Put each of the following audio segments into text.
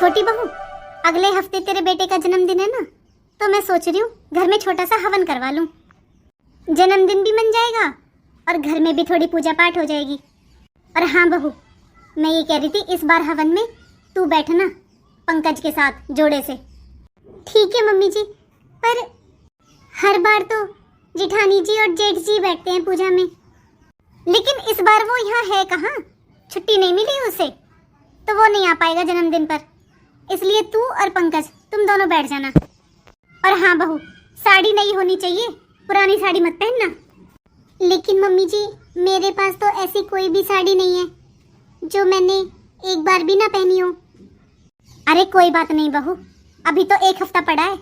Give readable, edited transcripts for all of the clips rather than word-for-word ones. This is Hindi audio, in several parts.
छोटी बहू, अगले हफ्ते तेरे बेटे का जन्मदिन है ना, तो मैं सोच रही हूँ घर में छोटा सा हवन करवा लूँ। जन्मदिन भी मन जाएगा और घर में भी थोड़ी पूजा पाठ हो जाएगी। और हाँ बहू, मैं ये कह रही थी इस बार हवन में तू बैठना पंकज के साथ जोड़े से। ठीक है मम्मी जी, पर हर बार तो जिठानी जी और जेठ जी बैठते हैं पूजा में, लेकिन इस बार वो यहाँ है कहाँ, छुट्टी नहीं मिली उसे, तो वो नहीं आ पाएगा जन्मदिन पर। इसलिए तू और पंकज तुम दोनों बैठ जाना। और हाँ बहू, साड़ी नई होनी चाहिए, पुरानी साड़ी मत पहनना। लेकिन मम्मी जी, मेरे पास तो ऐसी कोई भी साड़ी नहीं है जो मैंने एक बार भी ना पहनी हो। अरे कोई बात नहीं बहू, अभी तो एक हफ्ता पड़ा है।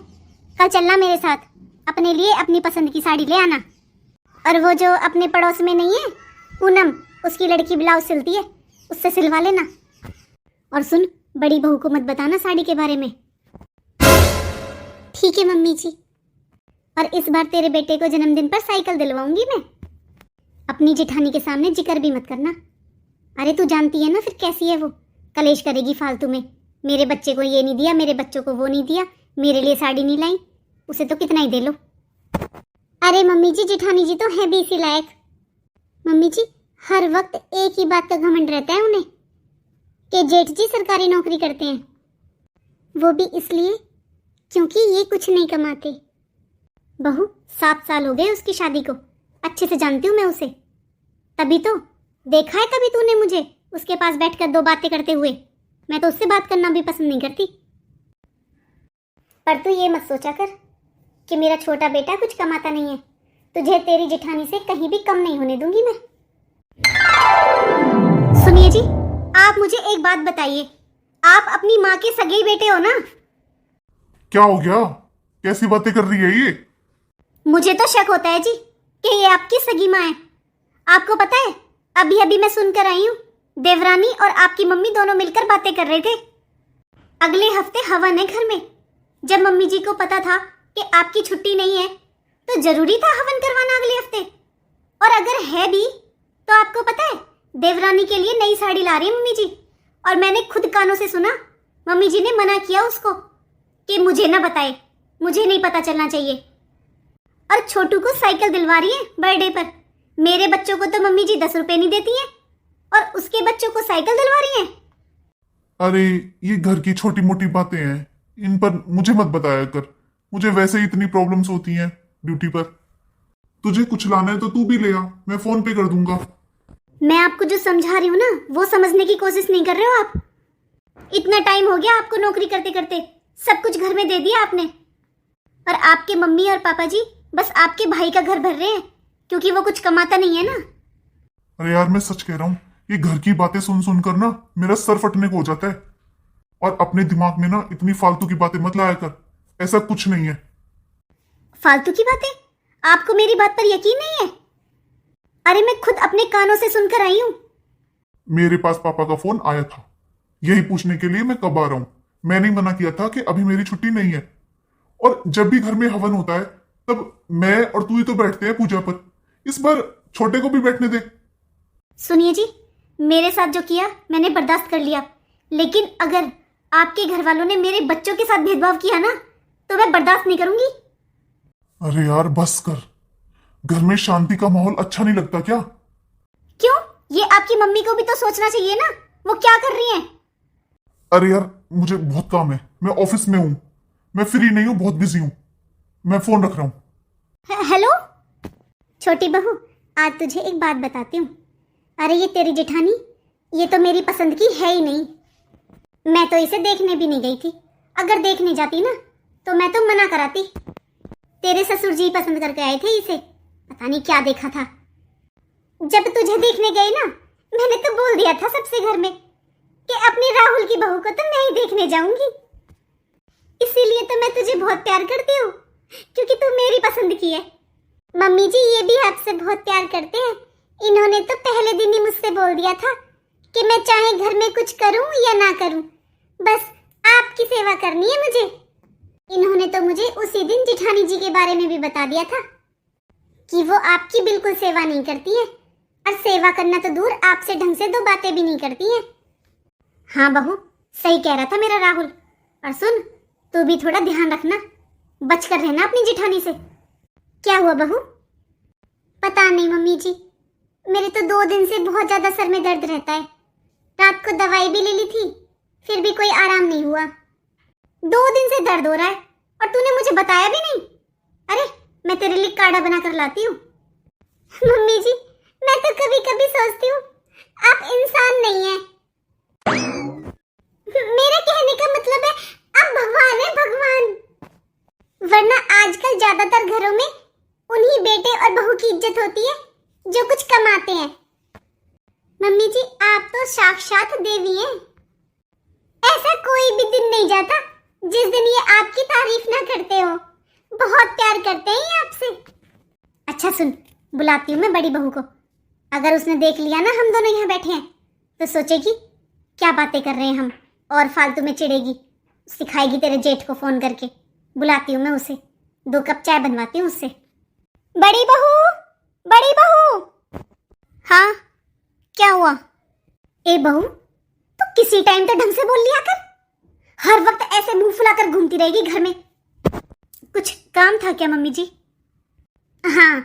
कल चलना मेरे साथ, अपने लिए अपनी पसंद की साड़ी ले आना। और वो जो अपने पड़ोस में नहीं है पूनम, उसकी लड़की ब्लाउज सिलती है, उससे सिलवा लेना। और सुन, बड़ी बहू को मत बताना साड़ी के बारे में। ठीक है मम्मी जी। और इस बार तेरे बेटे को जन्मदिन पर साइकिल दिलवाऊंगी मैं। अपनी जेठानी के सामने जिक्र भी मत करना। अरे तू जानती है ना फिर कैसी है वो, कलेश करेगी फालतू में। मेरे बच्चे को ये नहीं दिया, मेरे बच्चों को वो नहीं दिया, मेरे लिए साड़ी नहीं लाई, उसे तो कितना ही दे लो। अरे मम्मी जी, जेठानी जी तो है भी इसी लायक। मम्मी जी, हर वक्त एक ही बात का घमंड रहता है उन्हें कि जेठ जी सरकारी नौकरी करते हैं, वो भी इसलिए क्योंकि ये कुछ नहीं कमाते। बहू, 7 साल हो गए उसकी शादी को, अच्छे से जानती हूँ मैं उसे। तभी तो देखा है कभी तूने मुझे उसके पास बैठकर 2 बातें करते हुए। मैं तो उससे बात करना भी पसंद नहीं करती। पर तू ये मत सोचा कर कि मेरा छोटा बेटा कुछ कमाता नहीं है। तुझे तेरी जेठानी से कहीं भी कम नहीं होने दूंगी मैं। सुनिए जी, आप मुझे एक बात बताइए, आप अपनी माँ के सगे बेटे हो ना? क्या हो गया? कैसी बातें कर रही है ये? मुझे तो शक होता है जी कि ये आपकी सगी माँ है। आपको पता है, अभी अभी मैं सुनकर आई हूँ, देवरानी और आपकी मम्मी दोनों मिलकर बातें कर रहे थे। अगले हफ्ते हवन है घर में। जब मम्मी जी को पता था कि आपकी छुट्टी नहीं है, तो जरूरी था हवन करवाना अगले हफ्ते। और अगर है भी तो आपको पता है, देवरानी के लिए नई साड़ी ला रही है मम्मी जी। और मैंने खुद कानों से सुना, मम्मी जी ने मना किया उसको कि मुझे ना बताए, मुझे नहीं पता चलना चाहिए। और छोटू को साइकिल दिलवा रही है बर्थडे पर। मेरे बच्चों को तो मम्मी जी 10 रुपए नहीं देती है, और उसके बच्चों को साइकिल दिलवा रही है। अरे ये घर की छोटी मोटी बातें हैं, इन पर मुझे मत बताया कर। मुझे वैसे ही इतनी प्रॉब्लम्स होती हैं ड्यूटी पर। तुझे कुछ लाना है तो तू भी ले आ, मैं फोन पे कर दूंगा। मैं आपको जो समझा रही हूँ ना, वो समझने की कोशिश नहीं कर रहे हो आप। इतना टाइम हो गया आपको नौकरी करते करते, सब कुछ घर में दे दिया आपने। और आपके मम्मी और पापा जी बस आपके भाई का घर भर रहे हैं, क्योंकि वो कुछ कमाता नहीं है ना। अरे यार, मैं सच कह रहा हूँ, ये घर की बातें सुन सुन कर ना मेरा सर फटने को हो जाता है। और अपने दिमाग में ना इतनी फालतू की बातें मत लाया कर, ऐसा कुछ नहीं है। फालतू की बातें? आपको मेरी बात पर यकीन नहीं है? अरे मैं खुद अपने कानों से सुनकर आई हूँ। मेरे पास पापा का फोन आया था, यही पूछने के लिए मैं कब आ रहा हूँ। मैंने ही मना किया था कि अभी मेरी छुट्टी नहीं है। और जब भी घर में हवन होता है तब मैं और तू ही तो बैठते हैं पूजा पर। इस बार छोटे को भी बैठने दे। सुनिए जी, मेरे साथ जो किया मैंने बर्दाश्त कर लिया, लेकिन अगर आपके घर वालों ने मेरे बच्चों के साथ भेदभाव किया ना, तो मैं बर्दाश्त नहीं करूंगी। अरे यार बस कर, घर में शांति का माहौल अच्छा नहीं लगता क्या? क्यों? ये आपकी मम्मी को भी तो सोचना चाहिए ना, वो क्या कर रही हैं? अरे यार, मुझे बहुत काम है, मैं ऑफिस में हूँ, मैं फ्री नहीं हूँ, बहुत बिजी हूँ। मैं फोन रख रहा हूँ। हेलो छोटी बहू, आज तुझे एक बात बताती हूँ। अरे ये तेरी जेठानी, ये तो मेरी पसंद की है ही नहीं। मैं तो इसे देखने भी नहीं गई थी। अगर देखने जाती ना तो मैं तो मना कराती। तेरे ससुर जी पसंद करके आए थे इसे, पता नहीं क्या देखा था। जब तुझे देखने गए ना, मैंने तो बोल दिया था सबसे घर में कि अपनी राहुल की बहू को तो मैं ही देखने जाऊंगी। इसीलिए तो मैं तुझे बहुत प्यार करती हूँ, क्योंकि तू मेरी पसंद की है। मम्मी जी ये भी आपसे बहुत प्यार करते हैं। इन्होंने तो पहले दिन ही मुझसे बोल दिया था कि मैं चाहे घर में कुछ करूं या ना करूं, बस आपकी सेवा करनी है मुझे। इन्होंने तो मुझे उसी दिन जेठानी जी के बारे में भी बता दिया था कि वो आपकी बिल्कुल सेवा नहीं करती है, और सेवा करना तो दूर, आपसे ढंग से 2 बातें भी नहीं करती हैं। हाँ बहू, सही कह रहा था मेरा राहुल। और सुन, तू भी थोड़ा ध्यान रखना, बच कर रहना अपनी जिठानी से। क्या हुआ बहू? पता नहीं मम्मी जी, मेरे तो 2 दिन से बहुत ज्यादा सर में दर्द रहता है। रात को दवाई भी ले ली थी, फिर भी कोई आराम नहीं हुआ। 2 दिन से दर्द हो रहा है और तूने मुझे बताया भी नहीं। अरे मैं तेरे लिए काढ़ा बना कर लाती हूँ। मम्मी जी, मैं तो कभी कभी सोचती हूँ आप इंसान नहीं है। मेरा कहने का मतलब है आप भगवान है, भगवान। वरना आजकल ज्यादातर घरों में उन्हीं बेटे और बहू की इज्जत होती है जो कुछ कमाते हैं। मम्मी जी, आप तो साक्षात देवी हैं। ऐसा कोई भी दिन नहीं जाता जिस दिन ये आपकी तारीफ ना करते हो। बहुत प्यार करते हैं ये आपसे। अच्छा सुन, बुलाती हूँ मैं बड़ी बहू को। अगर उसने देख लिया ना हम दोनों यहाँ बैठे हैं तो सोचेगी क्या बातें कर रहे हैं हम, और फालतू में चिढ़ेगी, सिखाएगी तेरे जेठ को फोन करके। बुलाती हूँ मैं उसे, 2 कप चाय बनवाती हूँ उससे। बड़ी बहू, बड़ी बहू। हाँ क्या हुआ? ए बहू, तू किसी टाइम तो ढंग से बोल लिया कर। हर वक्त ऐसे मुंह फुलाकर घूमती रहेगी घर में। कुछ काम था क्या मम्मी जी? हाँ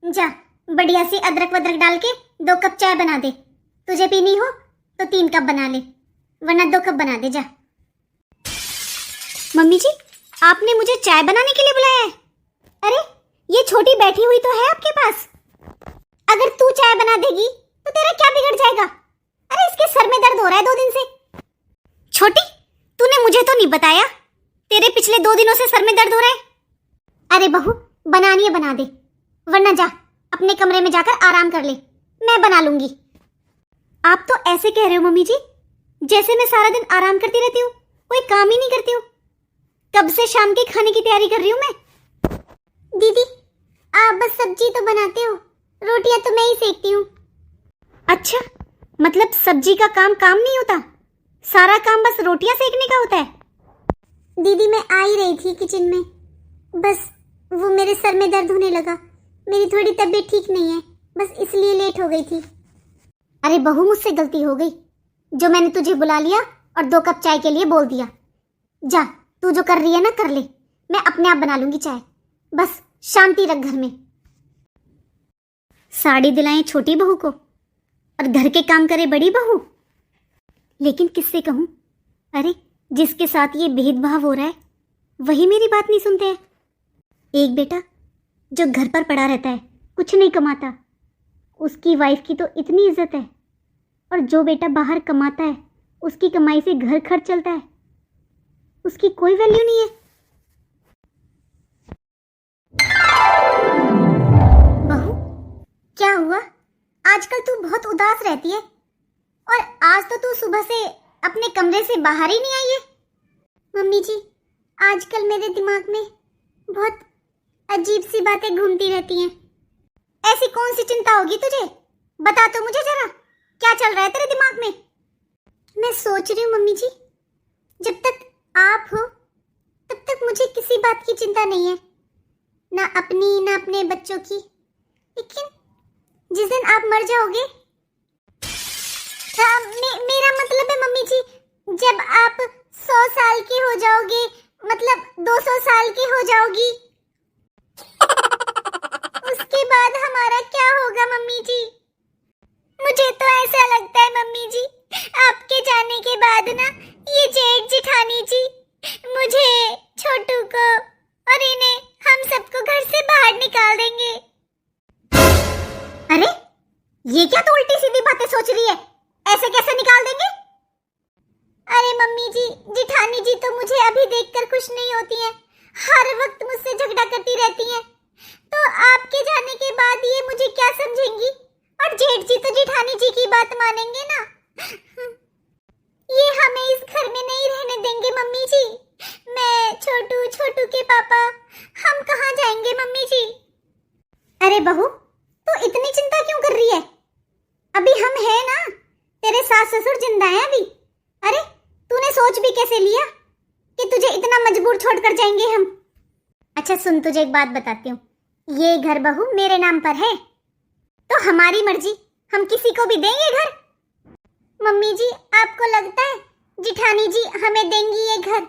जा, बढ़िया सी अदरक वदरक डाल के 2 कप चाय बना दे। तुझे पीनी हो तो 3 कप बना ले, वरना 2 कप बना दे जा। मम्मी जी, आपने मुझे चाय बनाने के लिए बुलाया है? अरे ये छोटी बैठी हुई तो है आपके पास। अगर तू चाय बना देगी तो तेरा क्या बिगड़ जाएगा? अरे इसके सर में दर्द हो रहा है 2 दिन से। छोटी, तूने मुझे तो नहीं बताया तेरे पिछले 2 दिनों से सर में दर्द हो रहा है। अरे बहू, बनानी है बना दे, वरना जा अपने कमरे में जाकर आराम कर ले, मैं बना लूंगी। आप तो ऐसे कह रहे हो मम्मी जी जैसे मैं सारा दिन आराम करती रहती हूँ, कोई काम ही नहीं करती हूँ। कब से शाम के खाने की तैयारी कर रही हूँ मैं। दीदी, आप बस सब्जी तो बनाते हो, रोटियां तो मैं ही सेकती हूँ। अच्छा, मतलब सब्जी का काम नहीं होता, सारा काम बस रोटियां सेकने का होता है। दीदी मैं आ ही रही थी किचन में, बस वो मेरे सर में दर्द होने लगा। मेरी थोड़ी तबीयत ठीक नहीं है, बस इसलिए लेट हो गई थी। अरे बहू, मुझसे गलती हो गई जो मैंने तुझे बुला लिया और 2 कप चाय के लिए बोल दिया। जा, तू जो कर रही है ना कर ले, मैं अपने आप बना लूंगी चाय। बस शांति रख घर में। साड़ी दिलाएं छोटी बहू को और घर के काम करे बड़ी बहू। लेकिन किससे कहूं? अरे जिसके साथ ये भेदभाव हो रहा है वही मेरी बात नहीं सुनते हैं। एक बेटा जो घर पर पड़ा रहता है, कुछ नहीं कमाता, उसकी वाइफ की तो इतनी इज्जत है, और जो बेटा बाहर कमाता है उसकी कमाई से घर खर्च चलता है, उसकी कोई वैल्यू नहीं है। बहू, क्या हुआ? आजकल तू बहुत उदास रहती है, और आज तो तू सुबह से अपने कमरे से बाहर ही नहीं आई है। मम्मी जी, आजकल मेरे दिमाग में बहुत अजीब सी बातें घूमती रहती हैं। ऐसी कौन सी चिंता होगी तुझे? बता तो मुझे जरा, क्या चल रहा है तेरे दिमाग में? मैं सोच रही हूँ मम्मी जी, जब तक आप हो तब तक मुझे किसी बात की चिंता नहीं है, ना अपनी ना अपने बच्चों की। लेकिन जिस दिन आप मर जाओगे, मेरा मतलब है मम्मी जी, जब आप 100 साल की हो जाओगे, मतलब 200 साल की हो जाओगी, उसके बाद हमारा क्या होगा मम्मी जी? मुझे तो ऐसा लगता है मम्मी जी, आपके जाने के बाद ना ये जेठ जिठानी जी मुझे, छोटू को और इन्हें, हम सबको घर से बाहर निकाल देंगे। अरे ये क्या तो उल्टी सीधी बातें सोच रही है? ऐसे कैसे निकाल देंगे? अरे मम्मी जी, जिठानी जी तो मुझे अभी देखकर खुश नहीं होती हैं, हर वक्त मुझसे झगड़ा करती रहती हैं। तो आपके जाने के बाद ये मुझे क्या समझेंगी? और जेठ जी तो जिठानी जी की बात मानेंगे ना। ये हमें इस घर में नहीं रहने देंगे मम्मी जी। मैं, छोटू, छोटू के पापा, हम कहाँ जाएंगे मम्मी जी? अरे बहू, तू इतनी चिंता क्यों कर रही है? अभी हम हैं ना, तेरे सास ससुर जिंदा हैं अभी। अरे तूने सोच भी कैसे लिया कि तुझे इतना मजबूर छोड़कर जाएंगे हम? अच्छा सुन, तुझे एक बात बताती हूँ, ये घर बहू मेरे नाम पर है, तो हमारी मर्जी, हम किसी को भी देंगे घर। मम्मी जी, आपको लगता है जिठानी जी हमें देंगी ये घर।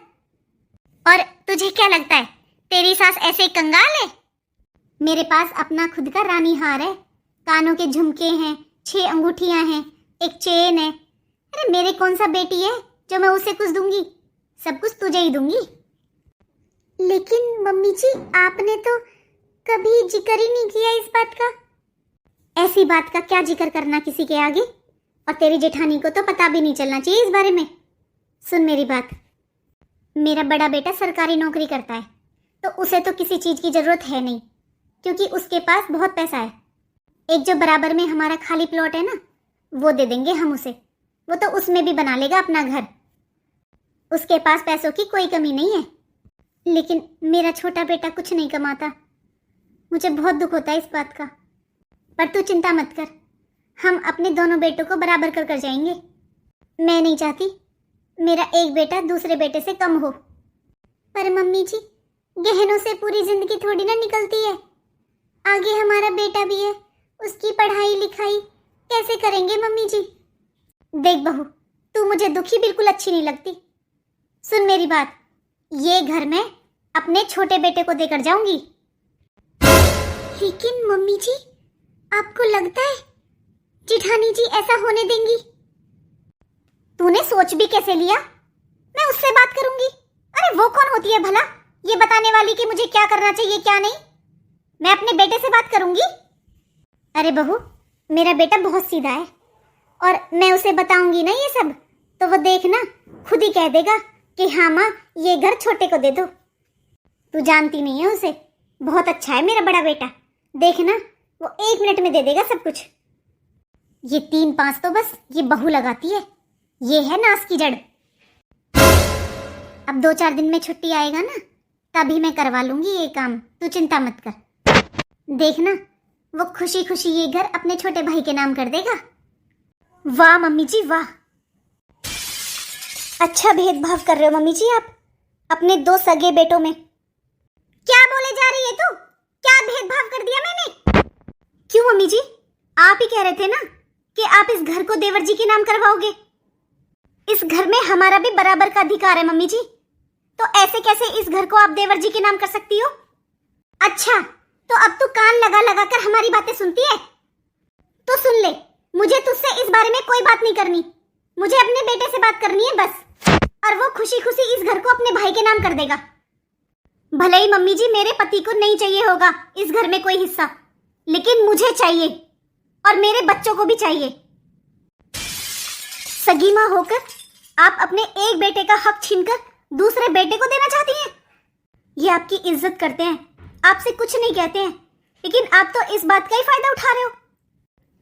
और तुझे क्या लगता है तेरी सास ऐसे कंगाल है? मेरे पास अपना खुद का रानी हार है, कानों के झुमके हैं, 6 अंगूठियां हैं, एक चेन है। अरे मेरे कौन सा बेटी है जो मैं उसे कुछ दूंगी? सब कुछ तुझे ही दूंगी। लेकिन मम्मी जी आपने तो कभी जिक्र ही नहीं किया इस बात का। ऐसी बात का क्या जिक्र करना किसी के आगे? और तेरी जेठानी को तो पता भी नहीं चलना चाहिए इस बारे में। सुन मेरी बात, मेरा बड़ा बेटा सरकारी नौकरी करता है, तो उसे तो किसी चीज की जरूरत है नहीं, क्योंकि उसके पास बहुत पैसा है। एक जो बराबर में हमारा खाली प्लॉट है ना, वो दे देंगे हम उसे। वो तो उसमें भी बना लेगा अपना घर। उसके पास पैसों की कोई कमी नहीं है। लेकिन मेरा छोटा बेटा कुछ नहीं कमाता। मुझे बहुत दुख होता है इस बात का। पर तू चिंता मत कर, हम अपने दोनों बेटों को बराबर कर जाएंगे। मैं नहीं चाहती मेरा एक बेटा दूसरे बेटे से कम हो। पर मम्मी जी, गहनों से पूरी जिंदगी थोड़ी ना निकलती है। आगे हमारा बेटा भी है, उसकी पढ़ाई लिखाई कैसे करेंगे मम्मी जी? देख बहू, तू मुझे दुखी बिल्कुल अच्छी नहीं लगती। सुन मेरी बात, ये घर मैं अपने छोटे बेटे को देकर जाऊंगी। लेकिन मम्मी जी, आपको लगता है जिठानी जी ऐसा होने देंगी? तूने सोच भी कैसे लिया? मैं उससे बात करूंगी? अरे वो कौन होती है भला ये बताने वाली कि मुझे क्या करना चाहिए क्या नहीं? मैं अपने बेटे से बात करूंगी। अरे बहू, मेरा बेटा बहुत सीधा है, और मैं उसे बताऊंगी ना ये सब, तो वो देखना खुद ही कह देगा कि हाँ माँ, ये घर छोटे को दे दो। तू जानती नहीं है उसे, बहुत अच्छा है मेरा बड़ा बेटा। देखना वो 1 मिनट में दे देगा सब कुछ। ये 3-5 तो बस ये बहू लगाती है। ये है नास की जड़। अब 2-4 दिन में छुट्टी आएगा ना, तभी मैं करवा लूंगी ये काम। तू चिंता मत कर। देखना वो खुशी खुशी ये घर अपने छोटे भाई के नाम कर देगा। वाह मम्मी जी वाह, अच्छा भेदभाव कर रहे हो मम्मी जी आप अपने 2 सगे बेटों में। क्या बोले जा रही है तू? क्या भेदभाव कर दिया मैंने? क्यों मम्मी जी, आप ही कह रहे थे ना कि आप इस घर को देवर जी के नाम करवाओगे। इस घर में हमारा भी बराबर का अधिकार है मम्मी जी, तो ऐसे कैसे इस घर को आप देवर जी के नाम कर सकती हो? अच्छा, तो अब तू कान लगा लगा कर हमारी बातें सुनती है? तो सुन ले, मुझे तुझसे इस बारे में कोई बात नहीं करनी। मुझे अपने बेटे से बात करनी है बस, और वो खुशी खुशी इस घर को अपने भाई के नाम कर देगा। भले ही मम्मी जी मेरे पति को नहीं चाहिए होगा इस घर में कोई हिस्सा, लेकिन मुझे चाहिए और मेरे बच्चों को भी चाहिए। सगी मां होकर आप अपने एक बेटे का हक छीनकर दूसरे बेटे को देना चाहती हैं? ये आपकी इज्जत करते हैं, आपसे कुछ नहीं कहते हैं, लेकिन आप तो इस बात का ही फायदा उठा रहे हो।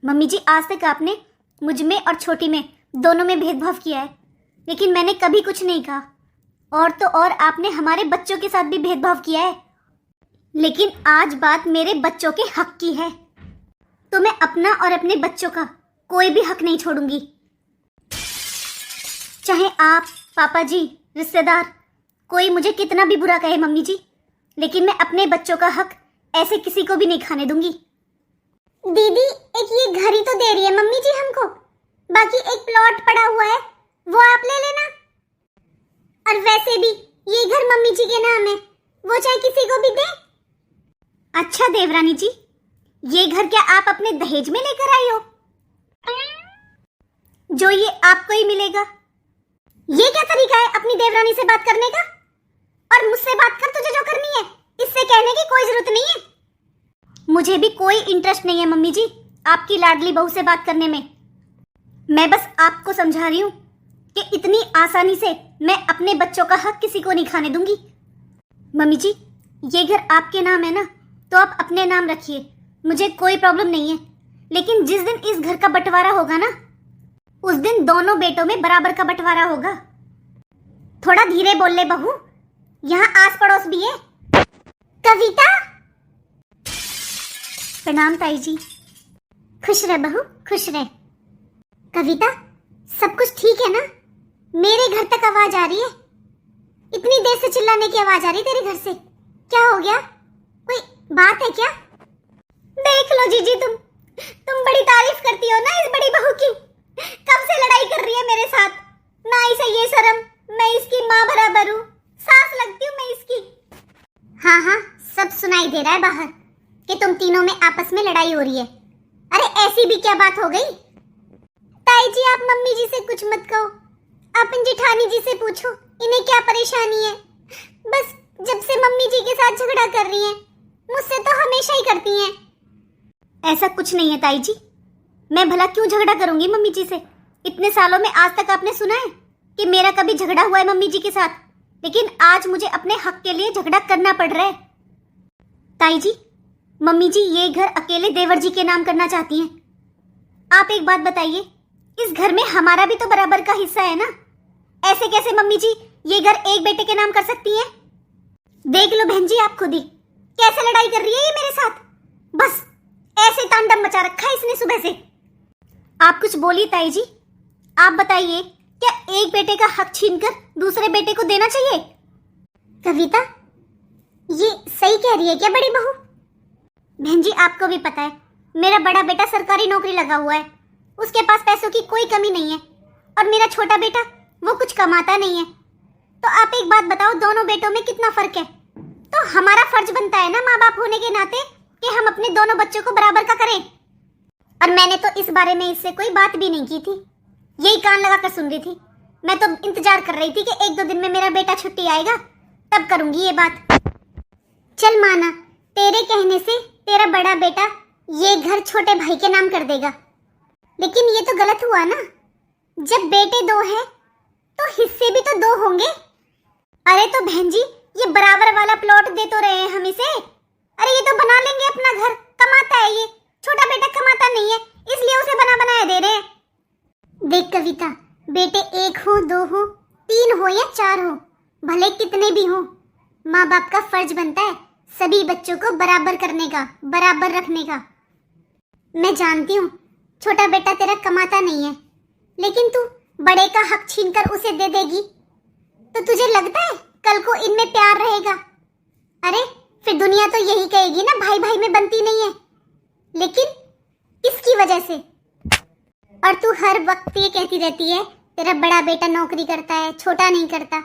मम्मी जी, आज तक आपने मुझ में और छोटी में दोनों में भेदभाव किया है, लेकिन मैंने कभी कुछ नहीं कहा। और तो और आपने हमारे बच्चों के साथ भी भेदभाव किया है, लेकिन आज बात मेरे बच्चों के हक की है, तो मैं अपना और अपने बच्चों का कोई भी हक नहीं छोड़ूंगी। चाहे आप, पापा जी, रिश्तेदार, कोई मुझे कितना भी बुरा कहे मम्मी जी, लेकिन मैं अपने बच्चों का हक ऐसे किसी को भी नहीं खाने दूंगी। दीदी, एक ये घर ही तो दे रही है मम्मी जी हमको, बाकी एक प्लॉट पड़ा हुआ है वो आप ले लेना। और वैसे भी ये घर मम्मी जी के नाम है, वो चाहे किसी को भी दे। अच्छा देवरानी जी, ये घर क्या आप अपने दहेज में लेकर आई हो, जो ये आपको ही मिलेगा? ये क्या तरीका है अपनी देवरानी से बात करने का? और मुझसे बात कर, तुझे जो करनी है, इससे कहने की कोई जरूरत नहीं है। मुझे भी कोई इंटरेस्ट नहीं है मम्मी जी आपकी लाडली बहू से बात करने में। मैं बस आपको समझा रही हूँ कि इतनी आसानी से मैं अपने बच्चों का हक किसी को नहीं खाने दूंगी। मम्मी जी, ये घर आपके नाम है ना, तो आप अपने नाम रखिए, मुझे कोई प्रॉब्लम नहीं है। लेकिन जिस दिन इस घर का बंटवारा होगा ना, उस दिन दोनों बेटों में बराबर का बंटवारा होगा। थोड़ा धीरे बोल ले बहू, यहाँ आस पड़ोस भी है। कविता, प्रणाम ताई जी। खुश रह बहू, खुश रह। कविता, सब कुछ ठीक है ना? मेरे घर तक आवाज आ रही है, इतनी देर से चिल्लाने की आवाज आ रही तेरे घर से। क्या हो गया, कोई बात है क्या? देख लो जीजी, तुम बड़ी तारीफ करती हो ना इस बड़ी बहू की। कब से लड़ाई कर रही है मेरे साथ, ना ही सही है शर्म, मैं इसकी माँ बराबर हूँ, सास लगती हूँ मैं इसकी। हाँ हाँ, सब सुनाई दे रहा है बाहर कि तुम तीनों में आपस में लड़ाई हो रही है। अरे ऐसी भी क्या बात हो गई? ताई जी आप मम्मी जी से कुछ मत कहो, आप इन जेठानी जी से पूछो इन्हें क्या परेशानी है। बस जब से मम्मी जी के साथ झगड़ा कर रही हैं, मुझसे तो हमेशा ही करती हैं। ऐसा कुछ नहीं है ताई जी, मैं भला क्यों झगड़ा करूंगी मम्मी जी से? इतने सालों में आज तक आपने सुना है कि मेरा कभी झगड़ा हुआ है मम्मी जी के साथ? लेकिन आज मुझे अपने हक के लिए झगड़ा करना पड़ रहा है। ताई जी, मम्मी जी ये घर अकेले देवर जी के नाम करना चाहती हैं। आप एक बात बताइए, इस घर में हमारा भी तो बराबर का हिस्सा है ना? ऐसे कैसे मम्मी जी ये घर एक बेटे के नाम कर सकती हैं? देख लो बहन जी आप खुद ही कैसे लड़ाई कर रही है ये मेरे साथ। बस ऐसे तांडव मचा रखा है इसने सुबह से। आप कुछ बोलिए ताई जी, आप बताइए क्या एक बेटे का हक छीनकर दूसरे बेटे को देना चाहिए? कविता ये सही कह रही है क्या बड़ी बहू? बहन जी आपको भी पता है मेरा बड़ा बेटा सरकारी नौकरी लगा हुआ है, उसके पास पैसों की कोई कमी नहीं है, और मेरा छोटा बेटा वो कुछ कमाता नहीं है। तो आप एक बात बताओ, दोनों बेटों में कितना फर्क है? तो हमारा फर्ज बनता है ना माँ बाप होने के नाते कि हम अपने दोनों बच्चों को बराबर का करें। और मैंने तो इस बारे में इससे कोई बात भी नहीं की थी, यही कान लगा कर सुन रही थी। मैं तो इंतजार कर रही थी कि एक दो दिन में मेरा बेटा छुट्टी आएगा तब करूंगी ये बात। चल माना तेरे कहने से तेरा बड़ा बेटा ये घर छोटे भाई के नाम कर देगा, लेकिन ये तो गलत हुआ ना। जब बेटे दो हैं तो हिस्से भी तो दो होंगे। अरे तो बहन जी ये बराबर वाला प्लॉट दे तो रहे हैं हम इसे। अरे ये तो बना लेंगे अपना घर, कमाता है ये, छोटा बेटा कमाता नहीं है इसलिए उसे बना बनाया दे रहे हैं। देख कविता, बेटे एक हो, दो हो, तीन हो या चार हो, भले कितने भी हो, माँ बाप का फर्ज बनता है सभी बच्चों को बराबर करने का, बराबर रखने का। मैं जानती हूँ छोटा बेटा तेरा कमाता नहीं है, लेकिन तू बड़े का हक छीनकर उसे दे देगी तो तुझे लगता है कल को इनमें प्यार रहेगा? अरे फिर दुनिया तो यही कहेगी ना भाई भाई में बनती नहीं है, लेकिन किसकी वजह से? और तू हर वक्त ये कहती रहती है तेरा बड़ा बेटा नौकरी करता है, छोटा नहीं करता।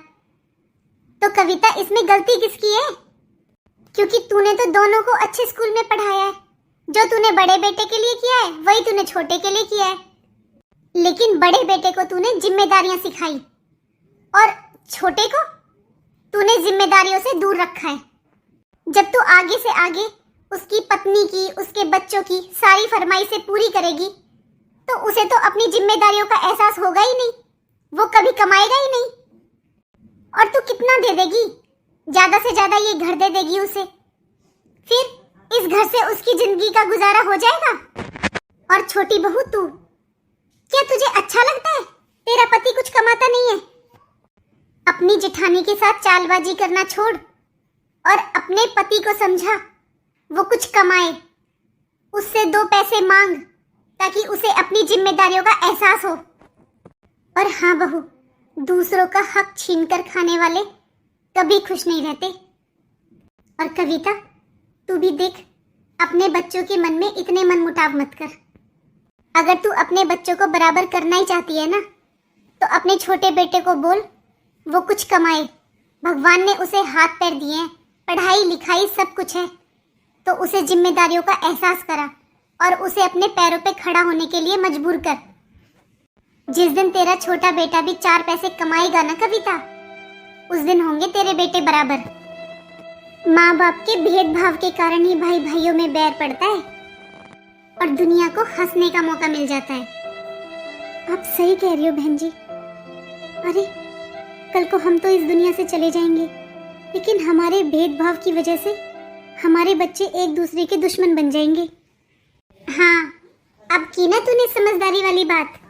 तो कविता इसमें गलती किसकी है? क्योंकि तूने तो दोनों को अच्छे स्कूल में पढ़ाया है। जो तूने बड़े बेटे के लिए किया है वही तूने छोटे के लिए किया है, लेकिन बड़े बेटे को तूने जिम्मेदारियां सिखाई और छोटे को तूने जिम्मेदारियों से दूर रखा है। जब तू आगे से आगे उसकी पत्नी की, उसके बच्चों की सारी फरमाइशें पूरी करेगी तो उसे तो अपनी जिम्मेदारियों का एहसास होगा ही नहीं, वो कभी कमाएगा ही नहीं। और तू कितना दे देगी? ज्यादा से ज्यादा ये घर दे देगी उसे, फिर इस घर से उसकी जिंदगी का गुजारा हो जाएगा। और छोटी बहू तू, क्या तुझे अच्छा लगता है तेरा पति कुछ कमाता नहीं है? अपनी जेठानी के साथ चालबाजी करना छोड़ और अपने पति को समझा वो कुछ कमाए, उससे दो पैसे मांग ताकि उसे अपनी जिम्मेदारियों का एहसास हो। और हाँ बहू, दूसरों का हक छीनकर खाने वाले कभी खुश नहीं रहते। और कविता तू भी देख, अपने बच्चों के मन में इतने मनमुटाव मत कर। अगर तू अपने बच्चों को बराबर करना ही चाहती है ना तो अपने छोटे बेटे को बोल वो कुछ कमाए। भगवान ने उसे हाथ पैर दिए हैं, पढ़ाई लिखाई सब कुछ है, तो उसे जिम्मेदारियों का एहसास करा और उसे अपने पैरों पे खड़ा होने के लिए मजबूर कर। जिस दिन तेरा छोटा बेटा भी चार पैसे कमाएगा ना कविता, उस दिन होंगे तेरे बेटे बराबर। माँ बाप के भेदभाव के कारण ही भाई भाइयों में बैर पड़ता है और दुनिया को हंसने का मौका मिल जाता है। आप सही कह रही हो बहन जी। अरे कल को हम तो इस दुनिया से चले जाएंगे, लेकिन हमारे भेदभाव की वजह से हमारे बच्चे एक दूसरे के दुश्मन बन जाएंगे। हाँ, अब की ना तूने समझदारी वाली बात।